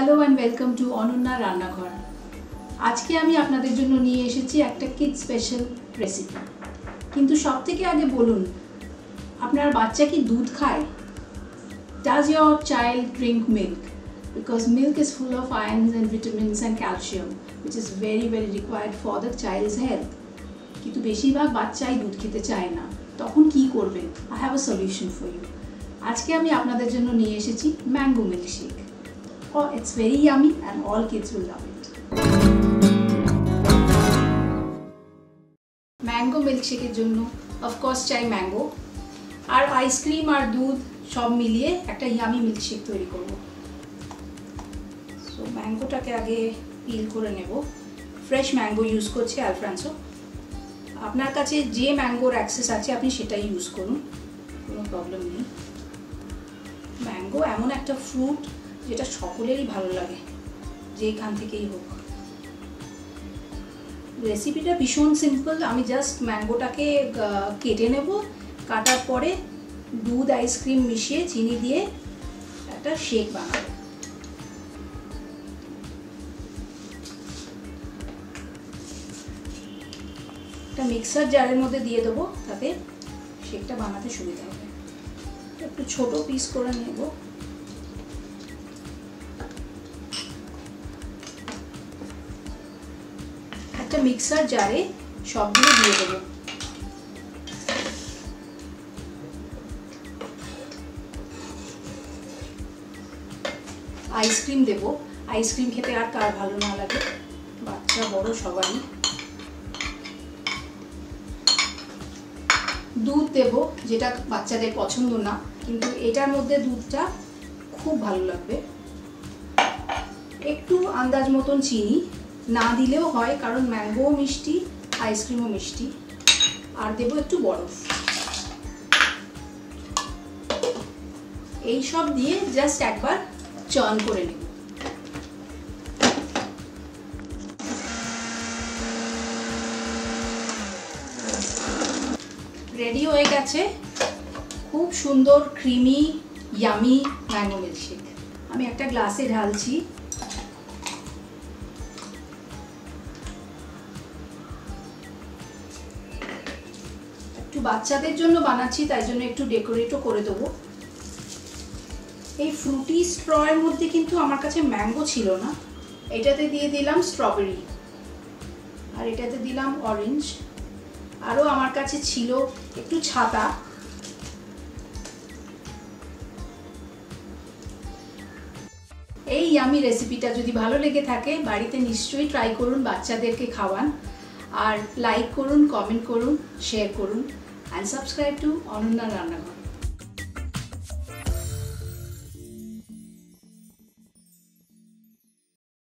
Hello and welcome to Ananya রান্নাঘর। আজকে আমি আপনাদের জন্য নিয়ে এসেছি একটা কিড স্পেশাল রেসিপি। কিন্তু সবথেকে আগে বলুন, আপনার বাচ্চা কি দুধ খায়? Does your child drink milk? Because milk is full of ions and vitamins and calcium, which is very required for the child's health. কিন্তু বেশিরভাগ বাচ্চাই দুধ খেতে চায় না, তখন কি করবেন? I have a solution for you. আজকে আমি আপনাদের জন্য নিয়ে এসেছি mango milkshake. Oh, it's very yummy and all kids will love it. Mango মিল্কশেকের জন্য অফকোর্স চাই ম্যাঙ্গো, আর আইসক্রিম আর দুধ সব মিলিয়ে একটা ইয়ামি মিল্কশেক তৈরি করব। সো ম্যাঙ্গোটাকে আগে পিল করে নেব। ফ্রেশ ম্যাঙ্গো ইউজ করছি, আলফ্রান্সো। আপনার কাছে যে ম্যাঙ্গোর অ্যাক্সেস আছে আপনি সেটাই ইউজ করুন, কোনো প্রবলেম নেই। ম্যাঙ্গো এমন একটা ফ্রুট যেটা সকলেরই ভালো লাগে, যেখান থেকেই হোক। রেসিপিটা ভীষণ সিম্পল। আমি জাস্ট ম্যাঙ্গোটাকে কেটে নেব, কাটার পরে দুধ আইসক্রিম মিশিয়ে চিনি দিয়ে একটা শেক বানাবো। একটা মিক্সার জারের মধ্যে দিয়ে দেবো, তাতে শেকটা বানাতে সুবিধা হবে। একটু ছোট পিস করে নেব। একটা মিক্সার জারে সবগুলো দিয়ে দেবো। আইসক্রিম দেব। আইসক্রিম খেতে আর কার ভালো না লাগে, বাচ্চা বড় সবারই। দুধ দেব, যেটা বাচ্চাদের পছন্দ না, কিন্তু এটার মধ্যে দুধটা খুব ভালো লাগবে। একটু আন্দাজ মতন চিনি, না দিলেও হয়, কারণ ম্যাঙ্গোও মিষ্টি, আইসক্রিমও মিষ্টি। আর দেবো একটু বরফ। এই সব দিয়ে জাস্ট একবার চার্ন করে নেব। রেডি হয়ে গেছে খুব সুন্দর ক্রিমি ইয়ামি ম্যাঙ্গো মিল্কশেক। আমি একটা গ্লাসে ঢালছি। একটু বাচ্চাদের জন্য বানাচ্ছি, তাই জন্য একটু ডেকোরেটও করে দেবো। এই ফ্রুটি স্ট্রয়ের মধ্যে কিন্তু আমার কাছে ম্যাঙ্গো ছিল না, এটাতে দিয়ে দিলাম স্ট্রবেরি, আর এটাতে দিলাম অরেঞ্জ। আরও আমার কাছে ছিল একটু ছাতা। এই ইয়ামি রেসিপিটা যদি ভালো লেগে থাকে, বাড়িতে নিশ্চয়ই ট্রাই করুন, বাচ্চাদেরকে খাওয়ান। আর লাইক করুন, কমেন্ট করুন, শেয়ার করুন, অ্যান্ড সাবস্ক্রাইব টু অনন্যা রান্নাঘর।